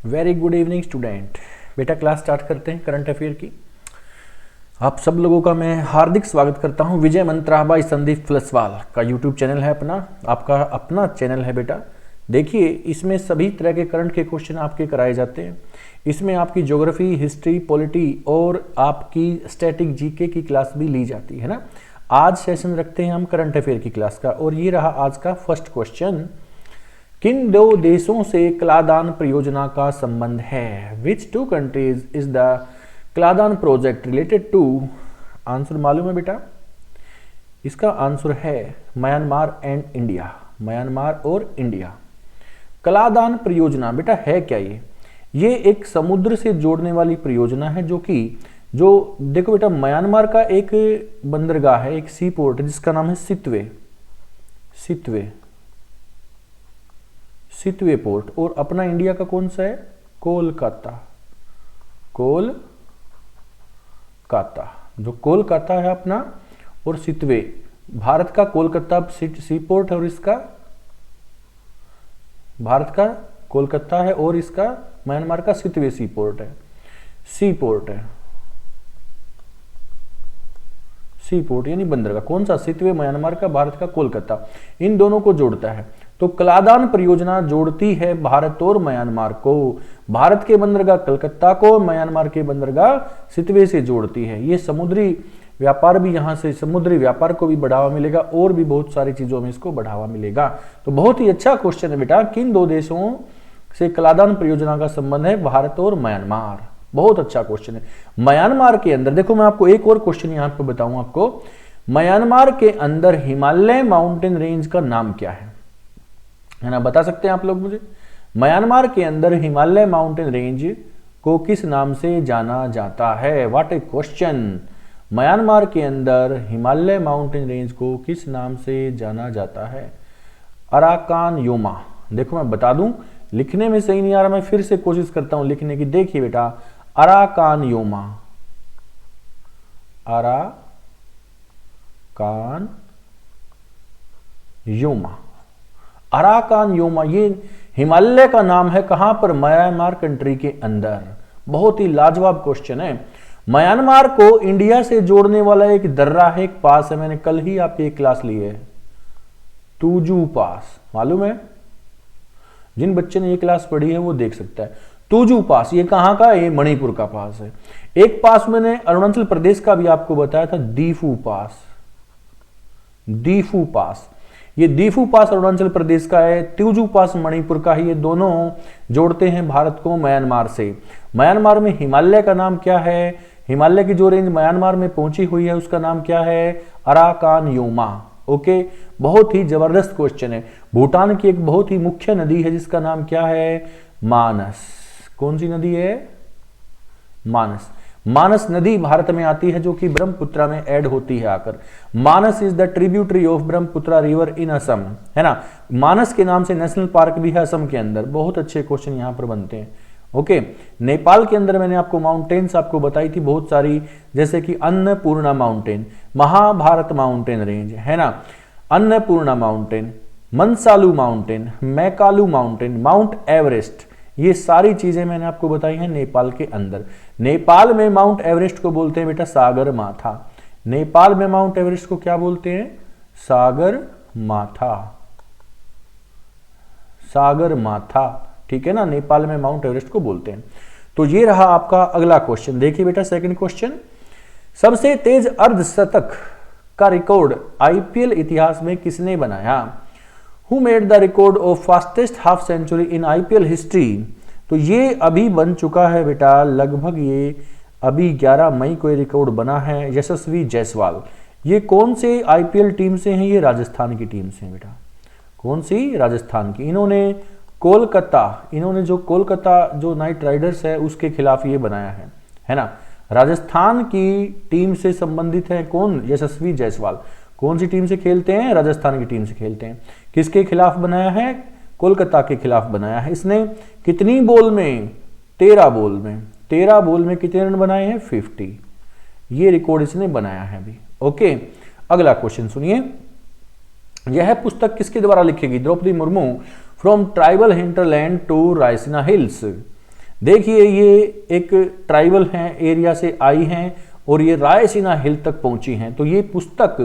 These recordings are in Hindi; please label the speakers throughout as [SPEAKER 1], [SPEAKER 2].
[SPEAKER 1] Very good evening student. बेटा क्लास स्टार्ट करते हैं करंट अफेयर की। आप सब लोगों का मैं हार्दिक स्वागत करता हूं। विजय मंत्रा बाई संदीप फ्लसवाल का यूट्यूब चैनल है अपना, आपका अपना चैनल है बेटा। देखिए इसमें सभी तरह के करंट के क्वेश्चन आपके कराए जाते हैं। इसमें आपकी ज्योग्राफी, हिस्ट्री, पॉलिटी और आपकी स्टैटिक जीके की क्लास भी ली जाती है ना। आज सेशन रखते हैं हम करंट अफेयर की क्लास का और ये रहा आज का फर्स्ट क्वेश्चन। किन दो देशों से कलादान परियोजना का संबंध है? Which two countries is the Kaladan project related to? Answer मालूम है बेटा? इसका आंसर है म्यांमार एंड इंडिया। म्यांमार और इंडिया। कलादान परियोजना बेटा है क्या? ये एक समुद्र से जोड़ने वाली परियोजना है जो देखो बेटा, म्यांमार का एक बंदरगाह है, एक सी पोर्ट जिसका नाम है सितवे पोर्ट। और अपना इंडिया का कौन सा है? कोलकाता। जो कोलकाता है अपना, और सितवे भारत का कोलकाता सी पोर्ट है, और इसका भारत का कोलकाता है और इसका म्यांमार का सितवे सी पोर्ट है। सी पोर्ट यानी बंदरगाह। कौन सा? सितवे म्यांमार का, भारत का कोलकाता। इन दोनों को जोड़ता है। तो कलादान परियोजना जोड़ती है भारत और म्यांमार को। भारत के बंदरगाह कलकत्ता को म्यांमार के बंदरगाह सितवे से जोड़ती है। ये समुद्री व्यापार भी, यहां से समुद्री व्यापार को भी बढ़ावा मिलेगा और भी बहुत सारी चीजों में इसको बढ़ावा मिलेगा। तो बहुत ही अच्छा क्वेश्चन है बेटा। किन दो देशों से कलादान परियोजना का संबंध है? भारत और म्यांमार। बहुत अच्छा क्वेश्चन है। म्यांमार के अंदर देखो, मैं आपको एक और क्वेश्चन यहां पे बताऊं आपको। म्यांमार के अंदर हिमालय माउंटेन रेंज का नाम क्या है ना? बता सकते हैं आप लोग मुझे? म्यांमार के अंदर हिमालय माउंटेन रेंज को किस नाम से जाना जाता है? What A question. म्यांमार के अंदर हिमालय माउंटेन रेंज को किस नाम से जाना जाता है? Arakan Yoma. देखो मैं बता दूं, लिखने में सही नहीं आ रहा, मैं फिर से कोशिश करता हूं लिखने की। देखिए बेटा, अराकान योमा, अराकान योमा ये हिमालय का नाम है। कहां पर? म्यांमार कंट्री के अंदर। बहुत ही लाजवाब क्वेश्चन है। म्यांमार को इंडिया से जोड़ने वाला एक दर्रा है, एक पास है। मैंने कल ही आपकी एक क्लास ली है, तुजू पास। मालूम है? जिन बच्चे ने ये क्लास पढ़ी है वो देख सकता है। तुजू पास ये कहां का? ये मणिपुर का पास है। एक पास मैंने अरुणाचल प्रदेश का भी आपको बताया था, दीफू पास। ये दीफू पास अरुणाचल प्रदेश का है, तुजू पास मणिपुर का है। ये दोनों जोड़ते हैं भारत को म्यांमार से। म्यांमार में हिमालय का नाम क्या है? हिमालय की जो रेंज म्यांमार में पहुंची हुई है उसका नाम क्या है? Arakan Yoma. ओके, बहुत ही जबरदस्त क्वेश्चन है। भूटान की एक बहुत ही मुख्य नदी है जिसका नाम क्या है? मानस। कौन सी नदी है? मानस नदी भारत में आती है जो कि ब्रह्मपुत्रा में ऐड होती है आकर। Manas is the tributary of Brahmaputra river in Assam, है ना। मानस के नाम से नेशनल पार्क भी है असम के अंदर। बहुत अच्छे क्वेश्चन यहां पर बनते हैं। ओके, नेपाल के अंदर मैंने आपको माउंटेन्स आपको बताई थी बहुत सारी, जैसे कि Annapurna mountain, Mahabharat mountain range, है ना, Annapurna mountain, Manaslu mountain, Makalu mountain, Mount Everest. ये सारी चीजें मैंने आपको बताई हैं नेपाल के अंदर। नेपाल में माउंट एवरेस्ट को बोलते हैं बेटा सागर माथा। नेपाल में माउंट एवरेस्ट को क्या बोलते हैं? सागर माथा। ठीक है ना, नेपाल में माउंट एवरेस्ट को बोलते हैं। तो ये रहा आपका अगला क्वेश्चन। देखिए बेटा सेकंड क्वेश्चन। सबसे तेज अर्धशतक का रिकॉर्ड आईपीएल इतिहास में किसने बनाया? Who made the record of fastest half century in IPL history? तो ये अभी बन चुका है बेटा, लगभग ये अभी 11 मई को ये रिकॉर्ड बना है। यशस्वी जायसवाल। ये कौन से आईपीएल टीम से हैं? ये राजस्थान की टीम से हैं बेटा। कौन सी? राजस्थान की। इन्होंने जो कोलकाता जो नाइट राइडर्स है उसके खिलाफ ये बनाया है ना। राजस्थान की टीम से संबंधित है कौन? यशस्वी जायसवाल। कौन सी टीम से खेलते हैं? राजस्थान की टीम से खेलते हैं। किसके खिलाफ बनाया है? कोलकाता के खिलाफ बनाया है। इसने कितनी बॉल में? 13 बॉल में। 13 बॉल में कितने रन बनाए हैं? 50। ये रिकॉर्ड इसने बनाया है अभी। ओके, अगला क्वेश्चन सुनिए। यह पुस्तक किसके द्वारा लिखी गई? Draupadi Murmu. From tribal hinterland to Raisina Hills. देखिए ये एक ट्राइबल हैं, एरिया से आई हैं और ये रायसीना हिल तक पहुंची हैं। तो ये पुस्तक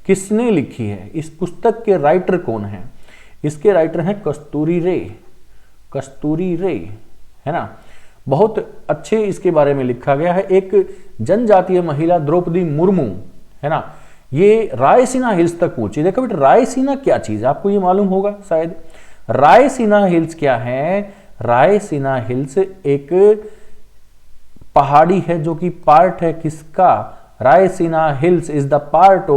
[SPEAKER 1] किसने लिखी है, इस पुस्तक के राइटर कौन है? इसके राइटर हैं कस्तूरी रे, कस्तूरी रे, है ना। बहुत अच्छे इसके बारे में लिखा गया है। एक जनजातीय महिला द्रौपदी मुर्मू, है ना, ये रायसीना हिल्स तक पहुंची। देखो बेटा रायसीना क्या चीज है, आपको ये मालूम होगा शायद। रायसीना हिल्स क्या है? रायसीना हिल्स एक पहाड़ी है जो कि पार्ट है किसका? Raisina Hills is the part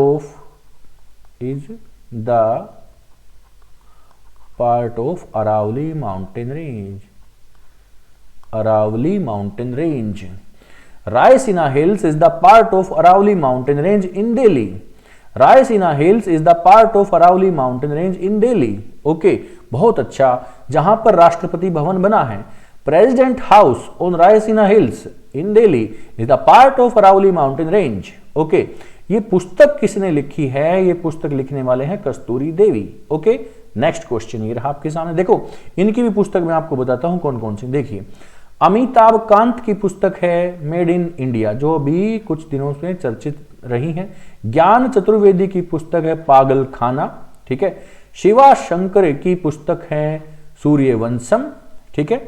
[SPEAKER 1] of Aravalli mountain range, Aravalli mountain range. Raisina Hills is the part of Aravalli mountain range in Delhi. Raisina Hills is the part of Aravalli mountain range in Delhi. Okay, बहुत अच्छा। जहां पर राष्ट्रपति भवन बना है, president house on Raisina Hills in Delhi is the part of Aravalli mountain range. Okay, ये पुस्तक किसने लिखी है? ये पुस्तक लिखने वाले हैं कस्तूरी देवी। ओके, नेक्स्ट क्वेश्चन ये रहा आपके सामने। देखो इनकी भी पुस्तक मैं आपको बताता हूं कौन कौन सी। देखिए अमिताभ कांत की पुस्तक है मेड इन इंडिया, जो अभी कुछ दिनों से चर्चित रही है। ज्ञान चतुर्वेदी की पुस्तक है पागल खाना, ठीक है। शिवा शंकर की पुस्तक है सूर्यवंशम, ठीक है।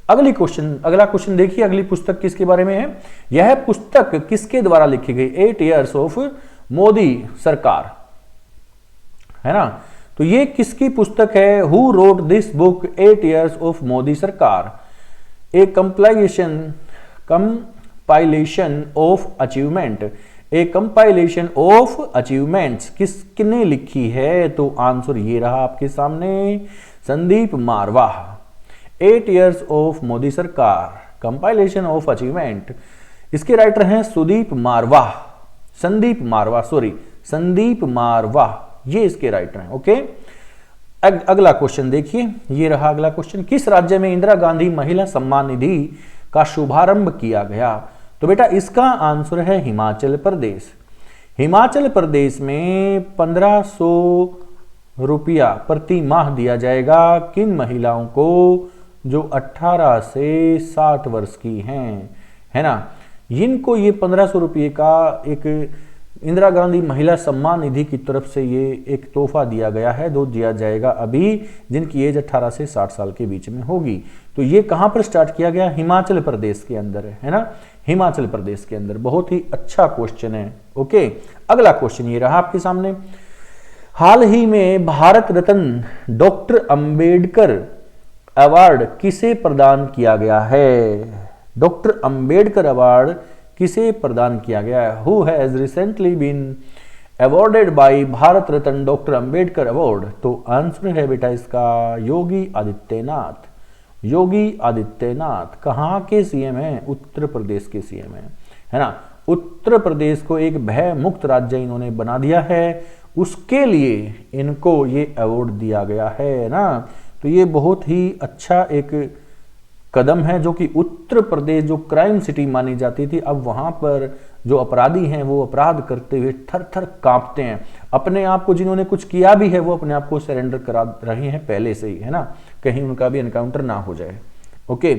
[SPEAKER 1] अगला क्वेश्चन देखिए, अगली पुस्तक किसके बारे में है? यह पुस्तक किसके द्वारा लिखी गई? 8 इयर्स ऑफ मोदी सरकार, है ना। तो ये किसकी पुस्तक है? Who wrote this book 8 years of Modi Sarkar? A compilation of achievement, a compilation of achievements किसने लिखी है? तो आंसर ये रहा आपके सामने, Sandeep Marwah. 8 years of Modi Sarkar, compilation of achievement, इसके राइटर हैं संदीप मारवाह, ये इसके राइटर हैं। ओके, अगला क्वेश्चन देखिए, ये रहा अगला क्वेश्चन। किस राज्य में इंदिरा गांधी महिला सम्मान निधि का शुभारंभ किया गया? तो बेटा इसका आंसर है हिमाचल प्रदेश। हिमाचल प्रदेश में 1500 रुपया प्रति माह दिया जाएगा किन महिलाओं को? जो 18 से 60 वर्ष की हैं, है ना। इनको ये 1500 रुपये का एक इंदिरा गांधी महिला सम्मान निधि की तरफ से ये एक तोहफा दिया गया है, जो दिया जाएगा अभी जिनकी एज 18 से 60 साल के बीच में होगी। तो ये कहां पर स्टार्ट किया गया? हिमाचल प्रदेश के अंदर है ना, हिमाचल प्रदेश के अंदर। बहुत ही अच्छा क्वेश्चन है। ओके, अगला क्वेश्चन ये रहा आपके सामने। हाल ही में भारत रत्न डॉक्टर अंबेडकर अवार्ड किसे प्रदान किया गया है? डॉक्टर अंबेडकर अवार्ड किसे प्रदान किया गया है? Who has recently been awarded by Bharat Ratna doctor Ambedkar award? तो आंसर है बेटा इसका योगी आदित्यनाथ। योगी आदित्यनाथ कहाँ के सीएम हैं? उत्तर प्रदेश के सीएम हैं, है ना। उत्तर प्रदेश को एक भय मुक्त राज्य इन्होंने बना दिया है, उसके लिए इनको ये अवार्ड दिया गया है ना। तो ये बहुत ही अच्छा एक कदम है, जो कि उत्तर प्रदेश जो क्राइम सिटी मानी जाती थी, अब वहां पर जो अपराधी हैं वो अपराध करते हुए थर थर कांपते हैं। अपने आप को जिन्होंने कुछ किया भी है वो अपने आप को सरेंडर करा रहे हैं पहले से ही, है ना, कहीं उनका भी एनकाउंटर ना हो जाए। Okay,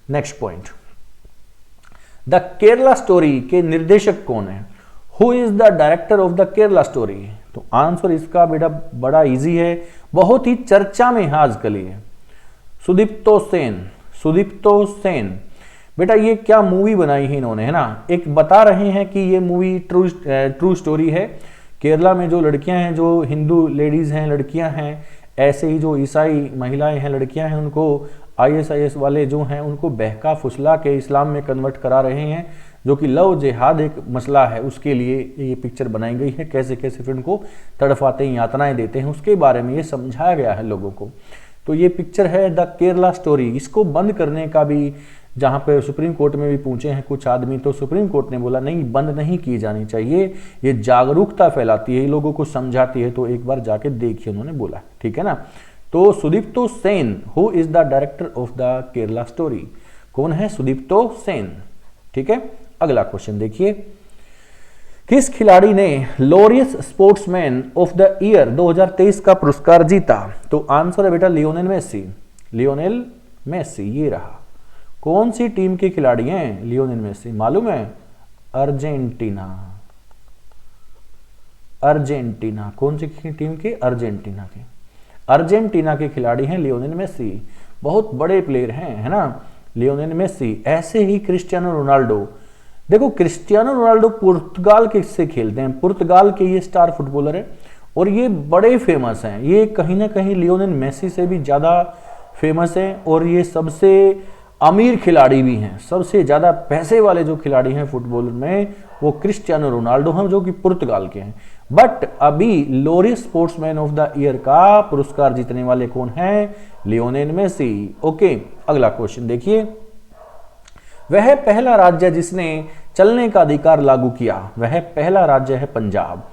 [SPEAKER 1] next point, the Kerala story के निर्देशक कौन है? Who is the director of the Kerala story? तो आंसर इसका बेटा बड़ा इजी है, बहुत ही चर्चा में है आजकल, ये सुदीप्तो सेन। सुदीप्तो सेन बेटा ये क्या मूवी बनाई है इन्होंने, है ना। एक बता रहे हैं कि ये मूवी ट्रू स्टोरी है। केरला में जो लड़कियां हैं, जो हिंदू लेडीज हैं, लड़कियां हैं, ऐसे ही जो ईसाई महिलाएं हैं, लड़कियां हैं, उनको ISIS वाले जो हैं उनको बहका फुसला के इस्लाम में कन्वर्ट करा रहे हैं, जो कि लव जिहाद एक मसला है, उसके लिए ये पिक्चर बनाई गई है। कैसे कैसे फिर उनको तड़फाते हैं, यातनाएं देते हैं, उसके बारे में ये समझाया गया है लोगों को। तो ये पिक्चर है द केरला स्टोरी। इसको बंद करने का भी जहां पर सुप्रीम कोर्ट में भी पूछे हैं कुछ आदमी, तो सुप्रीम कोर्ट ने बोला नहीं, बंद नहीं की जानी चाहिए, ये जागरूकता फैलाती है, लोगों को समझाती है, तो एक बार जाके देखिए, उन्होंने बोला, ठीक है ना। तो Sudipto Sen, who is the director of the Kerala story? कौन है? सुदीप्तो सेन, ठीक है। अगला क्वेश्चन देखिए, किस खिलाड़ी ने Laureus sportsman of the year 2023 का पुरस्कार जीता? तो आंसर है बेटा लियोनेल मेसी। लियोनेल मेसी ये रहा। कौन सी टीम के खिलाड़ी हैं लियोनेल मेसी? मालूम है? अर्जेंटीना। अर्जेंटीना। कौन सी टीम के? अर्जेंटीना के। अर्जेंटीना के खिलाड़ी हैं लियोनेल मेसी। बहुत बड़े प्लेयर हैं, है ना, लियोनेल मेसी। ऐसे ही क्रिस्टियानो रोनाल्डो। देखो क्रिस्टियानो रोनाल्डो पुर्तगाल के से खेलते हैं, पुर्तगाल के ये स्टार फुटबॉलर है और ये बड़े फेमस हैं। ये कहीं ना कहीं लियोनेल मेसी से भी ज़्यादा फेमस है और ये सबसे अमीर खिलाड़ी भी हैं। सबसे ज़्यादा पैसे वाले जो खिलाड़ी हैं फुटबॉल में वो क्रिस्टियानो रोनाल्डो हैं, जो कि पुर्तगाल के हैं। बट अभी Laureus sportsman of the year का पुरस्कार जीतने वाले कौन हैं? Lionel Messi. ओके, अगला क्वेश्चन देखिए। वह पहला राज्य जिसने चलने का अधिकार लागू किया, वह पहला राज्य है पंजाब।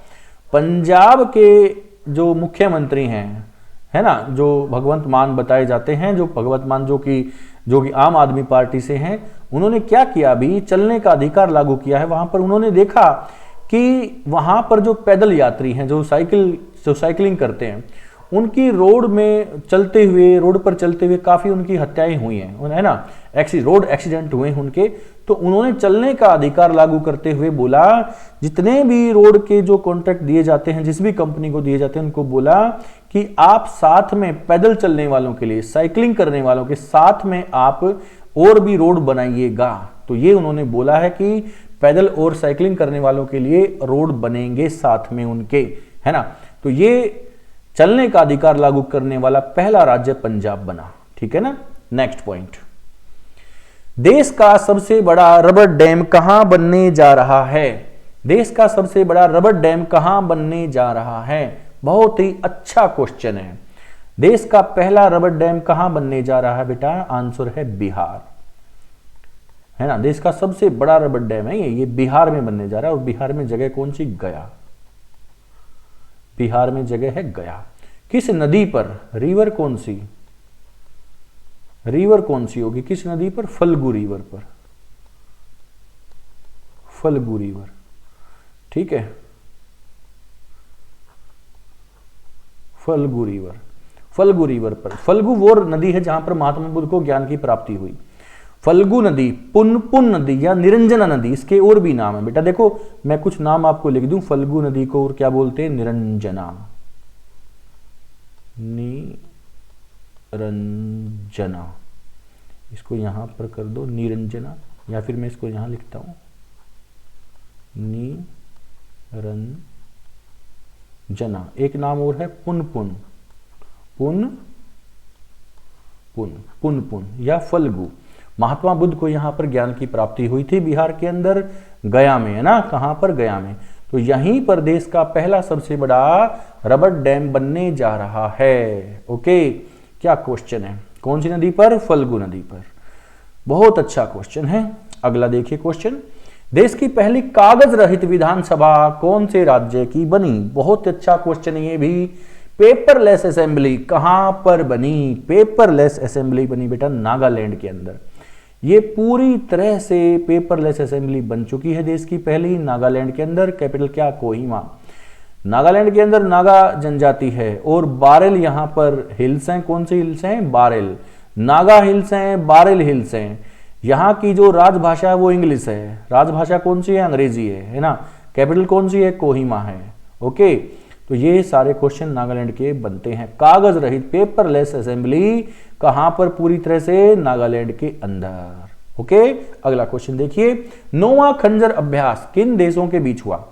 [SPEAKER 1] पंजाब के जो मुख्यमंत्री हैं, है ना, जो भगवंत मान बताए जाते हैं, जो भगवंत मान जो कि आम आदमी पार्टी से हैं, उन्होंने क्या किया? अभी चलने का अधिकार लागू किया है। वहां पर उन्होंने देखा कि वहां पर जो पैदल यात्री हैं, जो साइकिलिंग करते हैं, उनकी रोड पर चलते हुए काफी उनकी हत्याएं हुई हैं, है ना, रोड एक्सीडेंट हुए उनके। तो उन्होंने चलने का अधिकार लागू करते हुए बोला, जितने भी रोड के जो कॉन्ट्रैक्ट दिए जाते हैं, जिस भी कंपनी को दिए जाते हैं, उनको बोला कि आप साथ में पैदल चलने वालों के लिए, साइकिलिंग करने वालों के साथ में आप और भी रोड बनाइएगा। तो ये उन्होंने बोला है कि पैदल और साइकिलिंग करने वालों के लिए रोड बनेंगे साथ में उनके, है ना। तो ये चलने का अधिकार लागू करने वाला पहला राज्य पंजाब बना। ठीक है ना। नेक्स्ट पॉइंट, देश का सबसे बड़ा रबर डैम कहां बनने जा रहा है? देश का सबसे बड़ा रबर डैम कहां बनने जा रहा है? बहुत ही अच्छा क्वेश्चन है। देश का पहला रबर डैम कहां बनने जा रहा है बेटा? आंसर है बिहार, है ना। देश का सबसे बड़ा रबर डैम है ये बिहार में बनने जा रहा है। और बिहार में जगह कौन सी? गया। बिहार में जगह है गया। किस नदी पर? रिवर कौन सी? रिवर कौन सी होगी किस नदी पर? फल्गु रिवर पर। फल्गु रिवर, ठीक है, फल्गु रिवर। फल्गु रिवर पर। फल्गु वो नदी है जहां पर महात्मा बुद्ध को ज्ञान की प्राप्ति हुई। फल्गु नदी, पुनपुन नदी या निरंजना नदी, इसके और भी नाम है बेटा। देखो मैं कुछ नाम आपको लिख दूं। फल्गु नदी को और क्या बोलते हैं? निरंजना। निरंजना, इसको यहां पर कर दो निरंजना, या फिर मैं इसको यहां लिखता हूं निरंजना। एक नाम और है पुनपुन, पुनपुन या फल्गु। महात्मा बुद्ध को यहां पर ज्ञान की प्राप्ति हुई थी बिहार के अंदर, गया में, है ना। कहां पर? गया में। तो यहीं पर देश का पहला सबसे बड़ा रबर डैम बनने जा रहा है। ओके, क्या क्वेश्चन है? कौन सी नदी पर? फल्गु नदी पर। बहुत अच्छा क्वेश्चन है। अगला देखिए क्वेश्चन, देश की पहली कागज रहित विधानसभा कौन से राज्य की बनी? बहुत अच्छा क्वेश्चन है ये भी। पेपरलेस असेंबली कहां पर बनी? पेपरलेस असेंबली बनी बेटा नागालैंड के अंदर। ये पूरी तरह से पेपरलेस असेंबली बन चुकी है देश की पहली, नागालैंड के अंदर। कैपिटल क्या? कोहिमा। नागालैंड के अंदर नागा जनजाति है और बारेल यहां पर हिल्स हैं। कौन सी हिल्स हैं? बारेल। नागा हिल्स हैं, बारेल हिल्स हैं। यहाँ की जो राजभाषा है वो इंग्लिश है। राजभाषा कौन सी है? अंग्रेजी है ना। कैपिटल कौन सी है? कोहिमा है। ओके, तो ये सारे क्वेश्चन नागालैंड के बनते हैं। कागज रहित पेपरलेस असेंबली कहां पर? पूरी तरह से नागालैंड के अंदर। ओके, अगला क्वेश्चन देखिए, 9वां खंजर अभ्यास किन देशों के बीच हुआ?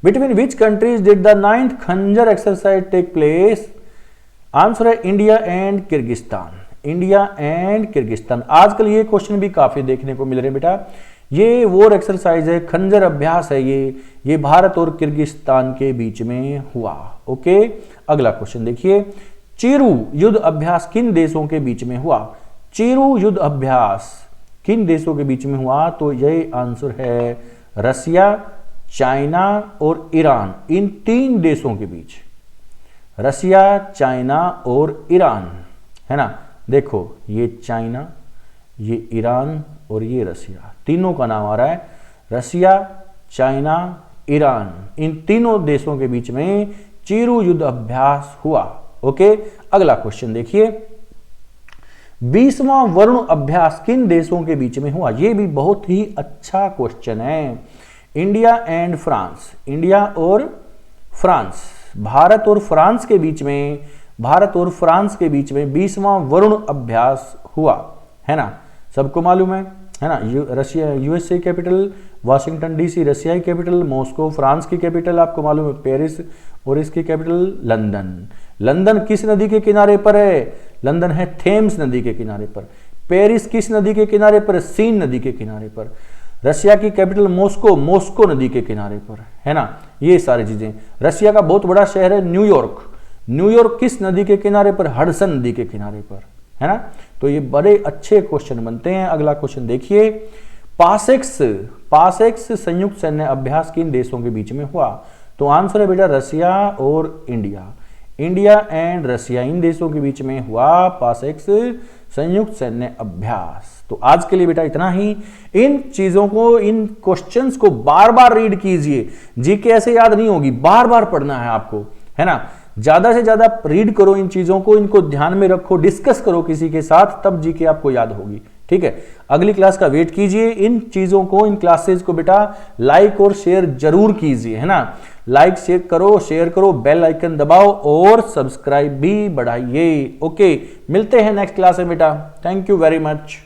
[SPEAKER 1] Between which countries did the 9th खंजर एक्सरसाइज टेक प्लेस? आंसर है India and Kyrgyzstan. India and Kyrgyzstan. आजकल ये क्वेश्चन भी काफी देखने को मिल रहे हैं बेटा। ये वॉर एक्सरसाइज है, खंजर अभ्यास है, ये भारत और किर्गिस्तान के बीच में हुआ। ओके, अगला क्वेश्चन देखिए, चीरू युद्ध अभ्यास किन देशों के बीच में हुआ? चीरू युद्ध अभ्यास किन देशों के बीच में हुआ? तो यही आंसर है रसिया, चाइना और ईरान। इन 3 देशों के बीच, रसिया, चाइना और ईरान, है ना। देखो ये चाइना, ये ईरान और ये रसिया, तीनों का नाम आ रहा है। रसिया, चाइना, ईरान, इन तीनों देशों के बीच में चीरू युद्ध अभ्यास हुआ। ओके, अगला क्वेश्चन देखिए, 20वां वरुण अभ्यास किन देशों के बीच में हुआ? ये भी बहुत ही अच्छा क्वेश्चन है। इंडिया एंड फ्रांस, इंडिया और फ्रांस, भारत और फ्रांस के बीच में, भारत और फ्रांस के बीच में 20वां वरुण अभ्यास हुआ, है ना, सबको मालूम है ना। Russia USA capital, Washington DC Russia की कैपिटल, मॉस्को फ्रांस की कैपिटल, आपको मालूम है पेरिस, और इसकी कैपिटल लंदन। लंदन किस नदी के किनारे पर है? लंदन है थेम्स नदी के किनारे पर। पेरिस किस नदी के किनारे पर? सीन नदी के किनारे पर। रशिया की कैपिटल मॉस्को, मॉस्को नदी के किनारे पर, है ना। ये सारी चीजें। रशिया का बहुत बड़ा शहर है न्यूयॉर्क, न्यूयॉर्क किस नदी के किनारे पर? हडसन नदी के किनारे पर, है ना। तो ये बड़े अच्छे क्वेश्चन बनते हैं। अगला क्वेश्चन देखिए, पासेक्स, पासेक्स संयुक्त सैन्य अभ्यास किन देशों के बीच में हुआ? तो आंसर है बेटा रशिया और इंडिया, इंडिया एंड रशिया, इन देशों के बीच में हुआ पासेक्स संयुक्त सैन्य अभ्यास। तो आज के लिए बेटा इतना ही। इन चीजों को, इन क्वेश्चंस को बार बार रीड कीजिए, जीके ऐसे याद नहीं होगी, बार बार पढ़ना है आपको, है ना। ज्यादा से ज्यादा रीड करो इन चीजों को, इनको ध्यान में रखो, डिस्कस करो किसी के साथ, तब जीके आपको याद होगी, ठीक है। अगली क्लास का वेट कीजिए। इन चीजों को, इन क्लासेस को बेटा लाइक और शेयर जरूर कीजिए, है ना। लाइक शेयर करो, बेल आइकन दबाओ और सब्सक्राइब भी बढ़ाइए। ओके, मिलते हैं नेक्स्ट क्लास में बेटा। Thank you very much.